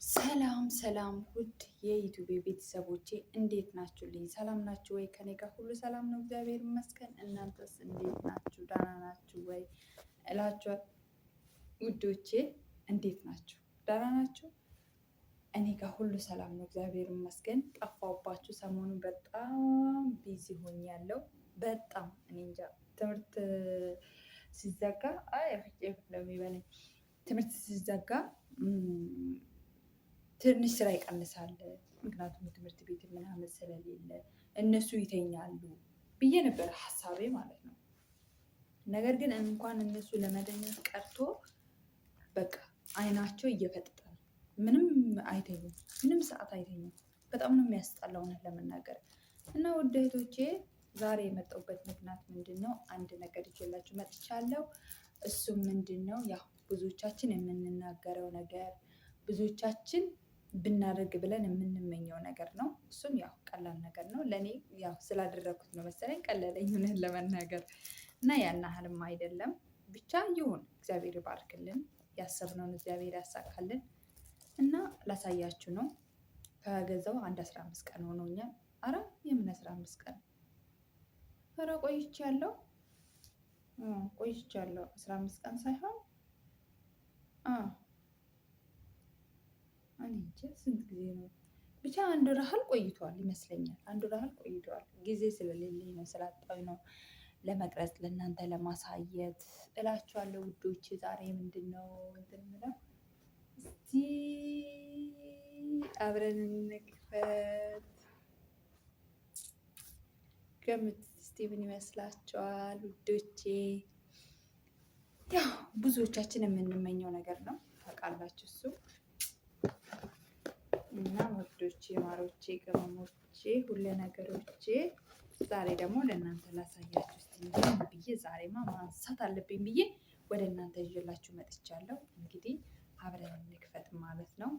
ሰላም ሰላም ውድ የዩቲዩብ ቤተሰቦቼ እንዴት ናችሁልኝ? ሰላም ናችሁ ወይ? ከኔ ጋር ሁሉ ሰላም ነው፣ እግዚአብሔር ይመስገን። እናንተስ እንዴት ናችሁ? ደህና ናችሁ ወይ እላችኋል። ውዶቼ እንዴት ናችሁ? ደህና ናችሁ? እኔ ጋር ሁሉ ሰላም ነው፣ እግዚአብሔር ይመስገን። ጠፋሁባችሁ። ሰሞኑን በጣም ቢዚ ሆኛለሁ። በጣም እኔ እንጃ ትምህርት ሲዘጋ ለሚበለኝ ትምህርት ሲዘጋ ትንሽ ስራ ይቀንሳል። ምክንያቱም ትምህርት ቤት ምናምን ስለሌለ እነሱ ይተኛሉ ብዬ ነበር ሀሳቤ ማለት ነው። ነገር ግን እንኳን እነሱ ለመተኛት ቀርቶ በቃ አይናቸው እየፈጠጠ ነው። ምንም አይተኙም፣ ምንም ሰዓት አይተኙም። በጣም ነው የሚያስጠላው እውነት ለመናገር እና ውድ እህቶቼ ዛሬ የመጣሁበት ምክንያት ምንድን ነው? አንድ ነገር ይዤላችሁ መጥቻለሁ። እሱም ምንድን ነው? ያው ብዙዎቻችን የምንናገረው ነገር ብዙዎቻችን ብናደርግ ብለን የምንመኘው ነገር ነው። እሱም ያው ቀላል ነገር ነው። ለእኔ ያው ስላደረኩት ነው መሰለኝ ቀለለኝ እውነት ለመናገር እና ያን ያህልም አይደለም። ብቻ ይሁን፣ እግዚአብሔር ይባርክልን፣ ያሰብነውን እግዚአብሔር ያሳካልን እና ላሳያችሁ ነው። ከገዛው አንድ 15 ቀን ሆኖኛል። አረ የምን 15 ቀን? አረ ቆይቻለሁ 15 ቀን ሳይሆን እኔ እንጃ ስንት ጊዜ ነው። ብቻ አንድ ወር ያህል ቆይቷል ይመስለኛል። አንድ ወር ያህል ቆይቷል። ጊዜ ስለሌለኝ ነው፣ ስላጣሁኝ ነው ለመቅረጽ ለእናንተ ለማሳየት እላችኋለሁ ውዶች። ዛሬ ምንድን ነው እንትን የምለው እስቲ አብረን እንክፈት። ገምት እስቲ ምን ይመስላችኋል ውዶቼ? ያው ብዙዎቻችን የምንመኘው ነገር ነው ታውቃላችሁ እሱ እና ወዶቼ ማሮቼ ቅመሞቼ ሁሉ ነገሮቼ ዛሬ ደግሞ ለእናንተ ላሳያችሁ እስቲ ብዬ ዛሬማ ማንሳት አለብኝ ብዬ ወደ እናንተ ይዤላችሁ መጥቻለሁ። እንግዲህ አብረን እንክፈት ማለት ነው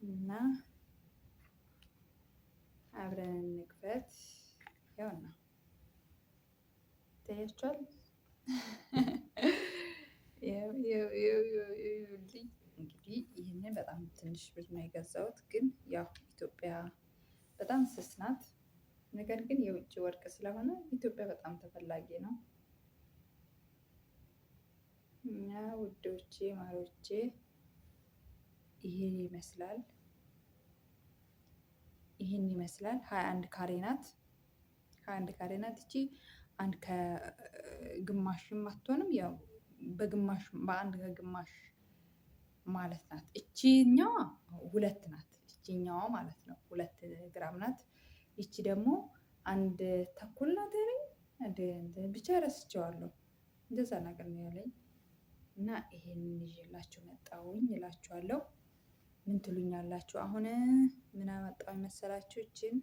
እና አብረን እንክፈት። ያውና ታያችኋል። እንግዲህ ይህንን በጣም ትንሽ ብር ነው የገዛሁት፣ ግን ያው ኢትዮጵያ በጣም ስስ ናት። ነገር ግን የውጭ ወርቅ ስለሆነ ኢትዮጵያ በጣም ተፈላጊ ነው እና ውዶቼ ማሮቼ ይህን ይመስላል። 21 ካሬ ናት። 21 ካሬ ናት። እቺ አንድ ከግማሽም አትሆንም፣ ያው በግማሽ በአንድ ከግማሽ ማለት ናት። እቺኛዋ 2 ናት። እቺኛዋ ማለት ነው 2 ግራም ናት። ይቺ ደግሞ 1 ተኩል ናት ያለኝ ብቻ ረስቼዋለሁ። እንደዛ ነገር ነው ያለኝ እና ይሄንን ይዤላችሁ መጣሁኝ እላችኋለሁ። ምን ትሉኛላችሁ? አሁን ምን አመጣሁ መሰላችሁ? እችን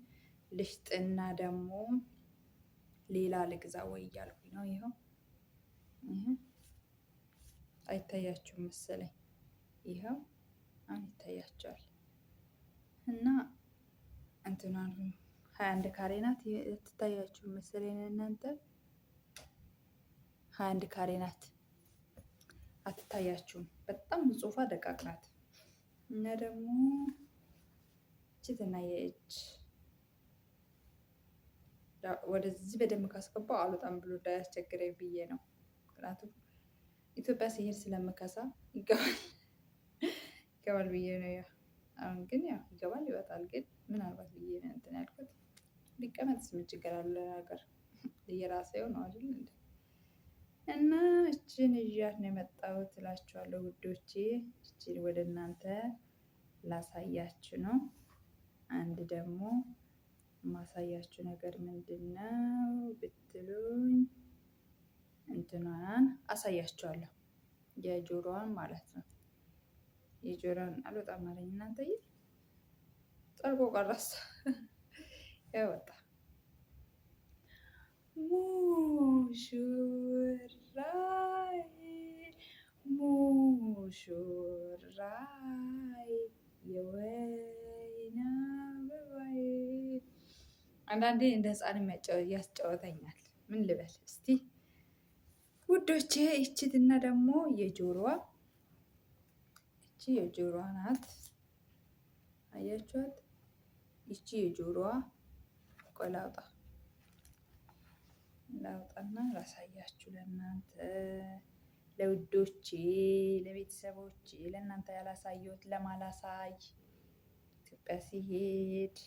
ልሽጥና ደግሞ ሌላ ልግዛ ወይ እያልኩኝ ነው። ይኸው አይታያችሁም መሰለኝ። ይኸው አሁን ይታያቸዋል። እና እንትናን 21 ካሬ ናት። ትታያችሁ መሰለኝ እናንተ 21 ካሬ ናት። አትታያችሁም? በጣም ጽሁፏ ደቃቅ ናት። እና ደግሞ እችትና የእጅ ወደዚህ በደንብ ካስገባው አልወጣም ብሎ እንዳያስቸግረኝ ብዬ ነው። ምክንያቱም ኢትዮጵያ ሲሄድ ስለምከሳ ይገባል ብዬ ነው። አሁን ግን ያው ይገባል ይወጣል፣ ግን ምናልባት ብዬ ነው እንትን ያልኩት። ሊቀመጥስ ምን ችግር አለ? ሀገር የራሴው ነው አይደል እንዴ? እና እችን ይዣት ነው የመጣሁት እላችኋለሁ ውዶቼ። እችን ወደ እናንተ ላሳያችሁ ነው። አንድ ደግሞ ማሳያችሁ ነገር ምንድን ነው ብትሉኝ እንትኗን አሳያችኋለሁ። የጆሮዋን ማለት ነው። የጆሮዋን አልወጣም አለኝ እናንተዬ። ጠርቆ ቀረስ ያወጣ ሙሽራይ ሙሽራይ የወይን አበባዬ። አንዳንዴ እንደ ህፃን ያስጫወተኛል። ምን ልበል እስቲ ውዶቼ። ይችትና ደግሞ የጆሮዋ ይቺ የጆሮዋ ናት። አያችኋት? ይቺ የጆሮዋ ቆይ ላውጣና ላሳያችሁ ለእናንተ ለውዶቼ፣ ለቤተሰቦቼ፣ ለእናንተ ያላሳየሁት ለማላሳይ ኢትዮጵያ ሲሄድ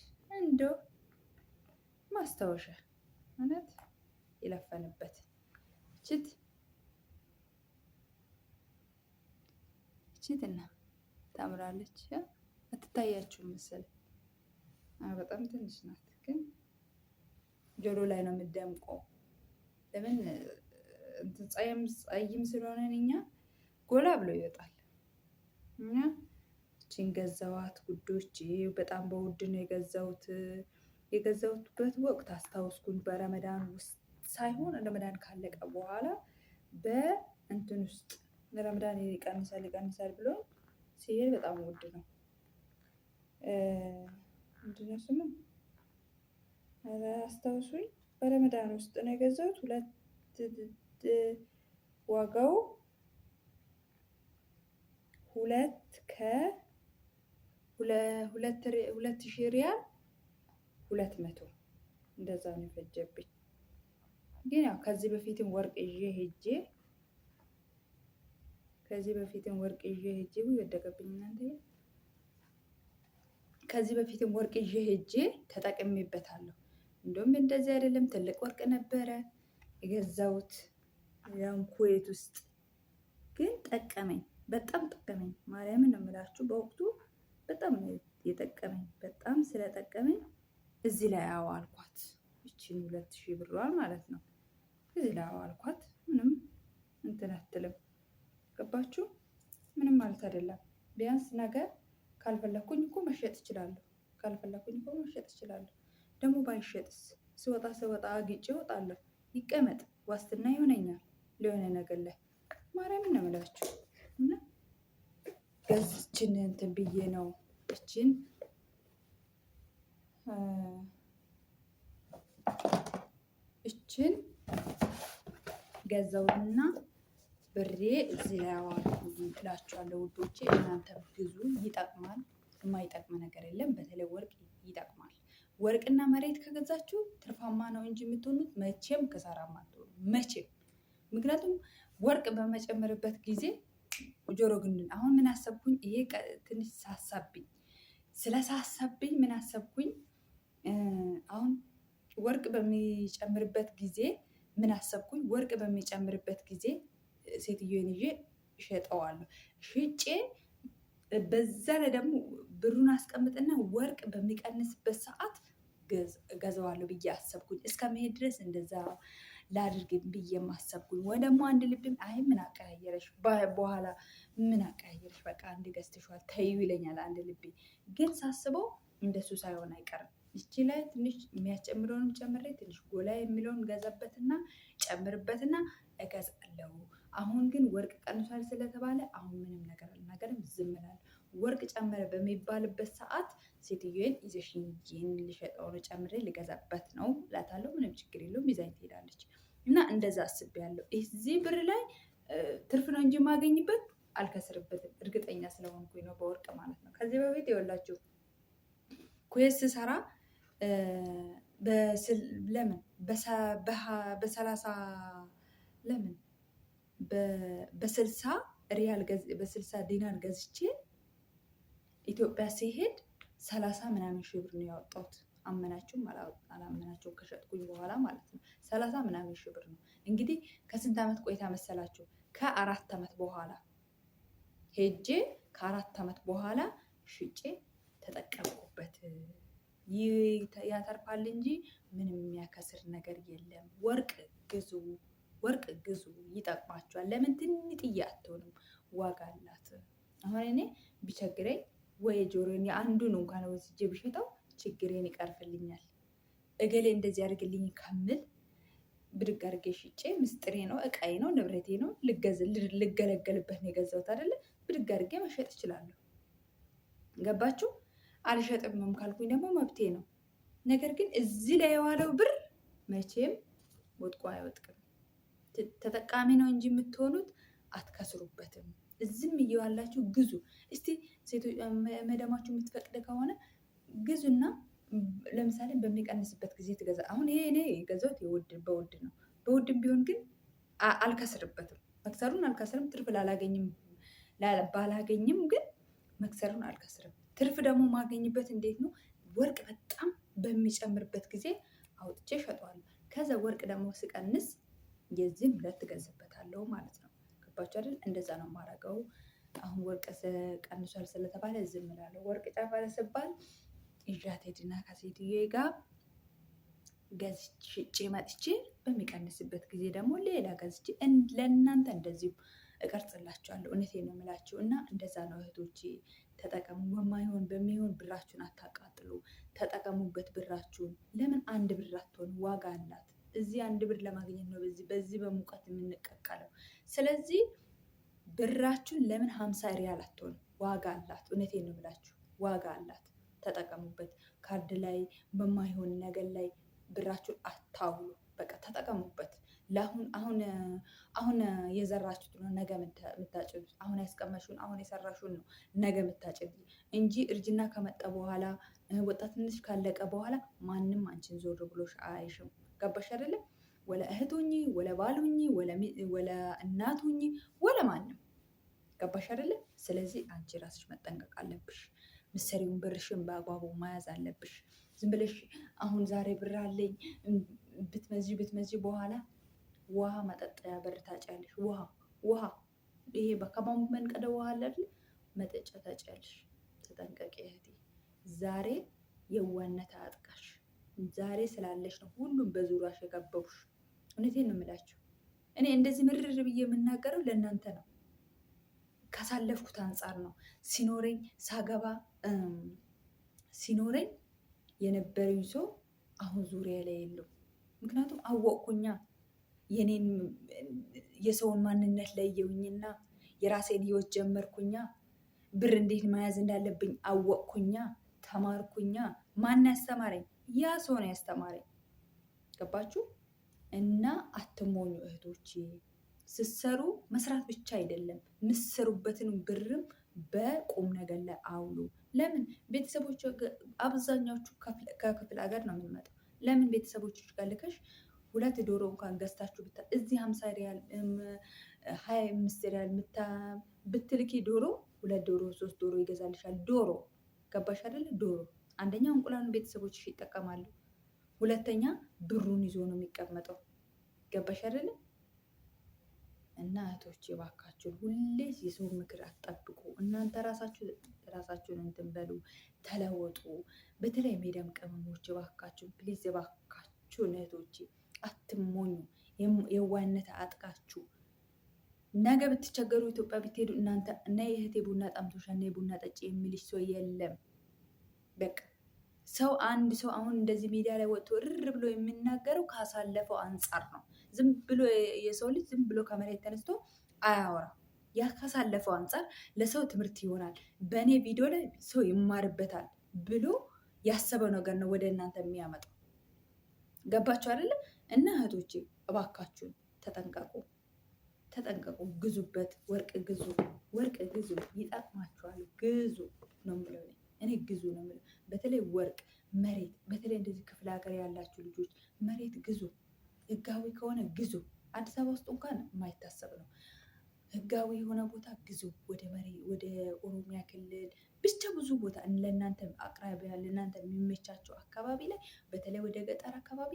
እንደው ማስታወሻ እውነት የለፈንበት እችትና ታምራለች። አትታያችሁም መሰለኝ። በጣም ትንሽ ናት፣ ግን ጆሮ ላይ ነው የምትደምቀው። ለምን እንትን ፀይም ስለሆነን እኛ ጎላ ብሎ ይወጣል። እና እችን ገዛዋት ጉዶች። በጣም በውድ ነው የገዛሁት። የገዛሁትበት ወቅት አስታውስኩኝ። በረመዳን ውስጥ ሳይሆን ረመዳን ካለቀ በኋላ በእንትን ውስጥ ረመዳን ይቀንሳል ብሎ ሲሄድ በጣም ውድ ነው። ምንድን ነው ስሙ? አስታውሱኝ። በረመዳን ውስጥ ነው የገዛሁት። ዋጋው 2000 ሪያል 200 እንደዛ ነው የፈጀብኝ። ግን ያው ከዚህ በፊትም ወርቅ ይዤ ሄጄ ወደቀብኝ እናንተ። ከዚህ በፊትም ወርቅ ይዤ ሄጄ ተጠቅሜበታለሁ። እንደውም እንደዚህ አይደለም፣ ትልቅ ወርቅ ነበረ የገዛሁት ያው ኩዌት ውስጥ። ግን ጠቀመኝ፣ በጣም ጠቀመኝ። ማርያምን ነው የምላችሁ፣ በወቅቱ በጣም የጠቀመኝ። በጣም ስለጠቀመኝ እዚህ ላይ አዋልኳት። ይቺን 2000 ብሯን ማለት ነው። እዚህ ላይ አዋልኳት። ምንም እንትን አትልም። ገባችሁ? ምንም ማለት አይደለም። ቢያንስ ነገር ካልፈለኩኝ እኮ መሸጥ እችላለሁ። ደግሞ ባይሸጥስ? ስወጣ አግጬ እወጣለሁ። ይቀመጥ፣ ዋስትና ይሆነኛል ለሆነ ነገር ላይ። ማርያምን ነው የምላችሁ። እና ገዝችን እንትን ብዬ ነው እችን ገዛውና ብሬ እዚህ ላይ አዋልኩ እላችኋለሁ ውዶቼ። እናንተም ግዙ፣ ይጠቅማል። የማይጠቅም ነገር የለም። በተለይ ወርቅ ይጠቅማል። ወርቅና መሬት ከገዛችሁ ትርፋማ ነው እንጂ የምትሆኑት መቼም ክሳራማ አትሆኑ፣ መቼም። ምክንያቱም ወርቅ በመጨመርበት ጊዜ ጆሮ ግንድን አሁን ምን አሰብኩኝ? ይሄ ትንሽ ስለሳሳብኝ ምን አሰብኩኝ? አሁን ወርቅ በሚጨምርበት ጊዜ ሴትዮን ይዤ እሸጠዋለሁ። ሽጬ በዛ ላይ ደግሞ ብሩን አስቀምጥና ወርቅ በሚቀንስበት ሰዓት ገዛዋለሁ ብዬ አሰብኩኝ። እስከ መሄድ ድረስ እንደዛ ላድርግ ብዬ አሰብኩኝ። ወይ ደግሞ አንድ ልብም አይ ምን አቀያየረሽ፣ በኋላ ምን አቀያየረሽ፣ በቃ አንድ ገዝተሽዋል ተይው ይለኛል አንድ ልቤ። ግን ሳስበው እንደሱ ሳይሆን አይቀርም። ይቺ ላይ ትንሽ የሚያስጨምረውንም ጨምሬ ትንሽ ጎላ የሚለውን ገዛበትና ጨምርበትና እገዛለሁ። አሁን ግን ወርቅ ቀንሷል ስለተባለ አሁን ምንም ነገር አልናገርም፣ ዝም እላለሁ። ወርቅ ጨመረ በሚባልበት ሰዓት ሴትዮን ይዘሽኝ ልሸጠው ነው፣ ጨምሬ ልገዛበት ነው እላታለሁ። ምንም ችግር የለውም፣ ይዛኝ ትሄዳለች። እና እንደዛ አስቤያለሁ። እዚህ ብር ላይ ትርፍ ነው እንጂ የማገኝበት አልከስርበትም፣ እርግጠኛ ስለሆንኩኝ ነው፣ በወርቅ ማለት ነው። ከዚህ በፊት የወላችሁ ኩዌት ስሰራ በ60 ዲናር ገዝቼ ኢትዮጵያ ሲሄድ 30 ምናምን ሺህ ብር ነው ያወጣሁት። አመናችሁም አላመናችሁም ከሸጥኩኝ በኋላ ማለት ነው። 30 ምናምን ሺህ ብር ነው። እንግዲህ ከስንት ዓመት ቆይታ መሰላችሁ? ከ4 ዓመት በኋላ ሄጄ ከ4 ዓመት በኋላ ሽጬ ተጠቀምኩበት። ያተርፋል እንጂ ምንም የሚያከስር ነገር የለም። ወርቅ ግዙ፣ ይጠቅማችኋል። ለምን ትንጥዬ አትሆንም? ዋጋ አላት። አሁን እኔ ቢቸግረኝ ወይ ጆሮን የአንዱን እንኳን ወስጄ ብሸጠው ችግሬን ይቀርፍልኛል። እገሌ እንደዚህ አድርግልኝ ከምል ብድግ አድርጌ ሽጬ ምስጢሬ ነው፣ እቃዬ ነው፣ ንብረቴ ነው፣ ልገለገልበት ነው የገዛሁት አይደለ? ብድግ አድርጌ መሸጥ እችላለሁ። ገባችሁ? አልሸጥምም ካልኩኝ ደግሞ መብቴ ነው። ነገር ግን እዚህ ላይ የዋለው ብር መቼም ወድቆ አይወጥቅም። ተጠቃሚ ነው እንጂ የምትሆኑት አትከስሩበትም። ዝም እየዋላችሁ ግዙ። እስቲ ሴቶች መደማችሁ የምትፈቅድ ከሆነ ግዙና ለምሳሌ በሚቀንስበት ጊዜ ትገዛ። አሁን ይሄ እኔ የገዛሁት በውድ ነው። በውድም ቢሆን ግን አልከስርበትም። መክሰሩን አልከስርም። ትርፍ ባላገኝም ግን መክሰሩን አልከስርም። ትርፍ ደግሞ ማገኝበት እንዴት ነው? ወርቅ በጣም በሚጨምርበት ጊዜ አውጥቼ እሸጠዋለሁ። ከዛ ወርቅ ደግሞ ስቀንስ የዚህም 2 እገዛበታለሁ ማለት ነው። ገባችሁ አይደል? እንደዛ ነው የማደርገው። አሁን ወርቅ ቀንሷል ስለተባለ ዝም እላለሁ። ወርቅ ጨመረ ስባል ይዣት ሄድና ከሴትዬ ጋር ገዝቼ ሽጬ መጥቼ በሚቀንስበት ጊዜ ደግሞ ሌላ ገዝቼ ለእናንተ እንደዚሁ እቀርጽላችኋለሁ። እውነቴን ነው የምላችሁ። እና እንደዛ ነው እህቶቼ፣ ተጠቀሙ። በሚሆን ብራችሁን አታቃጥሉ። ተጠቀሙበት ብራችሁን። ለምን 1 ብር አትሆን? ዋጋ አላት። እዚህ 1 ብር ለማግኘት ነው በዚህ በሙቀት የምንቀቀለው። ስለዚህ ብራችሁን ለምን 50 ሪያል አትሆን? ዋጋ አላት። እውነቴን ነው የምላችሁ፣ ዋጋ አላት። ተጠቀሙበት። ካርድ ላይ በማይሆን ነገር ላይ ብራችሁን አታውሉ። በቃ ተጠቀሙበት። አሁን የዘራችሁት ነው ነገ የምታጭዱት። አሁን ያስቀመሽውን አሁን የሰራሽውን ነው ነገ የምታጭዱት እንጂ እርጅና ከመጣ በኋላ ወጣትነትሽ ካለቀ በኋላ ማንም አንቺን ዞር ብሎሽ አይሽም። ገባሽ አይደለም? ወለ እህት ሁኚ፣ ወለ ባል ሁኚ፣ ወለ እናት ሁኚ፣ ወለ ማንም። ገባሽ አይደለም? ስለዚህ አንቺ ራስሽ መጠንቀቅ አለብሽ። ምሰሪውን ብርሽን በአግባቡ መያዝ አለብሽ። ዝም ብለሽ አሁን ዛሬ ብር አለኝ ብትመዚ በኋላ ውሃ መጠጣያ በር ታጫለሽ። ውሃ ይሄ በከባሙ መንቀደ ውሃ አለ አይደል? መጠጫ ታጫለሽ። ተጠንቀቂ እህቴ። ዛሬ የዋነት አጥቃሽ። ዛሬ ስላለሽ ነው ሁሉም በዙሪያሽ የከበቡሽ። እውነቴን ነው የምላችሁ። እኔ እንደዚህ ምርር ብዬ የምናገረው ለእናንተ ነው። ካሳለፍኩት አንጻር ነው። ሲኖረኝ ሳገባ ሲኖረኝ የነበረኝ ሰው አሁን ዙሪያ ላይ የለው። ምክንያቱም አወቅኩኛ፣ የኔን የሰውን ማንነት ለየውኝና የራሴን ህይወት ጀመርኩኛ። ብር እንዴት መያዝ እንዳለብኝ አወቅኩኛ፣ ተማርኩኛ። ማን ያስተማረኝ? ያ ሰው ነው ያስተማረኝ። ገባችሁ? እና አትሞኙ እህቶቼ። ስትሰሩ መስራት ብቻ አይደለም፣ ምሰሩበትን ብርም በቁም ነገር ላይ አውሉ። ለምን ቤተሰቦች አብዛኛዎቹ ከክፍለ ሀገር ነው የምንመጣው። ለምን ቤተሰቦች ጋር ልከሽ 2 ዶሮ እንኳን ገዝታችሁ እዚህ 50 ሪያል 25 ሪያል ብትልኪ ዶሮ 2 ዶሮ 3 ዶሮ ይገዛልሻል። ዶሮ ገባሽ አይደለ? ዶሮ አንደኛው እንቁላሉን ቤተሰቦችሽ ይጠቀማሉ። ሁለተኛ ብሩን ይዞ ነው የሚቀመጠው። ገባሽ አይደለ? እና እህቶቼ እባካችሁን ሁሌ የሰው ምክር አትጠብቁ። እናንተ ራሳችሁን እንትን በሉ፣ ተለወጡ። በተለይ ሜዳም ቅመሞች እባካችሁን ፕሊዝ፣ እባካችሁን እህቶቼ አትሞኙ። የዋነት አጥቃችሁ ነገ ብትቸገሩ ኢትዮጵያ ብትሄዱ እናንተ እና የእህቴ ቡና ጠምቶሻል እና ቡና ጠጪ የሚልሽ ሰው የለም። በቃ አንድ ሰው አሁን እንደዚህ ሚዲያ ላይ ወጥቶ እርር ብሎ የሚናገረው ካሳለፈው አንጻር ነው። ዝም ብሎ የሰው ልጅ ዝም ብሎ ከመሬት ተነስቶ አያወራም። ያ ካሳለፈው አንጻር ለሰው ትምህርት ይሆናል፣ በእኔ ቪዲዮ ላይ ሰው ይማርበታል ብሎ ያሰበው ነገር ነው ወደ እናንተ የሚያመጣው። ገባችሁ አይደለ? እና እህቶቼ እባካችሁን ተጠንቀቁ፣ ግዙበት። ወርቅ ግዙ፣ ይጠቅማችኋል። ግዙ ነው የምለው እኔ ግዙ ነው የምለው። በተለይ ወርቅ፣ መሬት፣ በተለይ እንደዚህ ክፍለ ሀገር ያላችሁ ልጆች መሬት ግዙ። ህጋዊ ከሆነ ግዙ። አዲስ አበባ ውስጥ እንኳን የማይታሰብ ነው። ህጋዊ የሆነ ቦታ ግዙ። ወደ ኦሮሚያ ክልል ብቻ ብዙ ቦታ ለእናንተ አቅራቢያ ለእናንተ የሚመቻቸው አካባቢ ላይ በተለይ ወደ ገጠር አካባቢ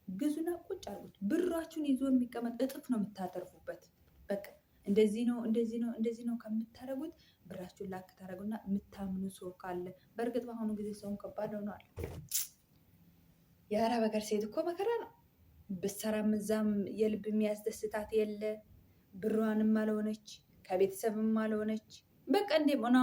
ግዙና ቁጭ አድርጉት። ብራችሁን ይዞ የሚቀመጥ እጥፍ ነው የምታተርፉበት። በቃ እንደዚህ ነው ከምታደርጉት ብራችሁን ላክ ታደርጉና የምታምኑ ሰው ካለ። በእርግጥ በአሁኑ ጊዜ ሰውን ከባድ ሆኗል። የአረብ ሀገር ሴት እኮ መከራ ነው። ብትሰራም እዛም የልብ የሚያስደስታት የለ። ብሯንም አልሆነች ከቤተሰብም አልሆነች። በቃ እንዴ ሆነ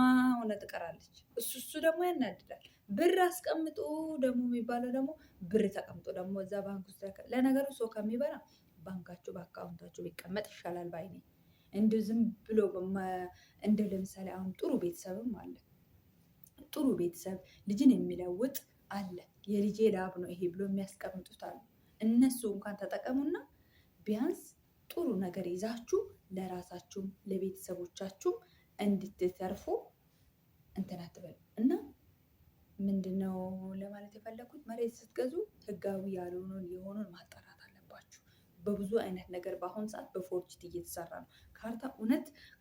ትቀራለች። እሱ ደግሞ ያናድዳል። ብር አስቀምጡ ደግሞ የሚባለው ደግሞ ብር ተቀምጦ ደግሞ እዛ ባንክ ውስጥ ለነገሩ ሰው ከሚበላ ባንካችሁ በአካውንታችሁ ቢቀመጥ ይሻላል ባይኔ። እንደ ዝም ብሎ እንደ ለምሳሌ አሁን ጥሩ ቤተሰብም አለ። ጥሩ ቤተሰብ ልጅን የሚለውጥ አለ። የልጄ ላብ ነው ይሄ ብሎ የሚያስቀምጡት አሉ። እነሱ እንኳን ተጠቀሙና ቢያንስ ጥሩ ነገር ይዛችሁ ለራሳችሁም ለቤተሰቦቻችሁም እንድትተርፉ እንትን አትበሉ እና ምንድነው ለማለት የፈለኩት መሬት ስትገዙ ህጋዊ ያልሆኑን የሆኑን ማጣራት አለባችሁ። በብዙ አይነት ነገር በአሁን ሰዓት በፎርጅት እየተሰራ ነው።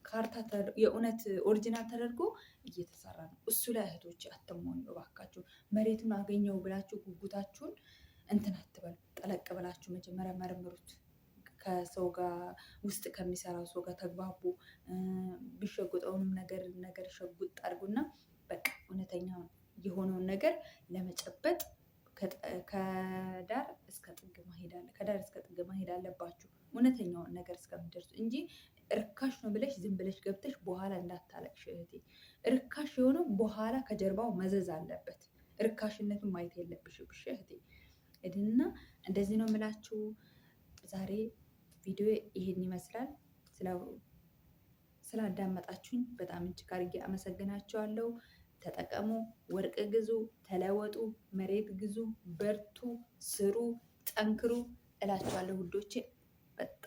ካርታ የእውነት ኦሪጂናል ተደርጎ እየተሰራ ነው። እሱ ላይ እህቶች አትሞኙ እባካችሁ። መሬቱን አገኘው ብላችሁ ጉጉታችሁን እንትን አትበሉ። ጠለቅ ብላችሁ መጀመሪያ መርምሩት። ከሰው ጋር ውስጥ ከሚሰራው ሰው ጋር ተግባቡ። ቢሸጉጠውንም ነገር ሸጉጥ አድርጉና በቃ እውነተኛ የሆነውን ነገር ለመጨበጥ ከዳር እስከ ጥግ መሄድ አለባችሁ። እውነተኛውን ነገር እስከምደርሱ እንጂ እርካሽ ነው ብለሽ ዝም ብለሽ ገብተሽ በኋላ እንዳታለቅሽ እህቴ። እርካሽ የሆነው በኋላ ከጀርባው መዘዝ አለበት። እርካሽነቱን ማየት የለብሽም እህቴ። እና እንደዚህ ነው የምላችሁ። ዛሬ ቪዲዮ ይሄን ይመስላል። ስላዳመጣችሁኝ በጣም እጅግ አድርጌ አመሰግናችኋለሁ። ተጠቀሙ፣ ወርቅ ግዙ፣ ተለወጡ፣ መሬት ግዙ፣ በርቱ፣ ስሩ፣ ጠንክሩ እላችኋለሁ ውዶቼ በጣም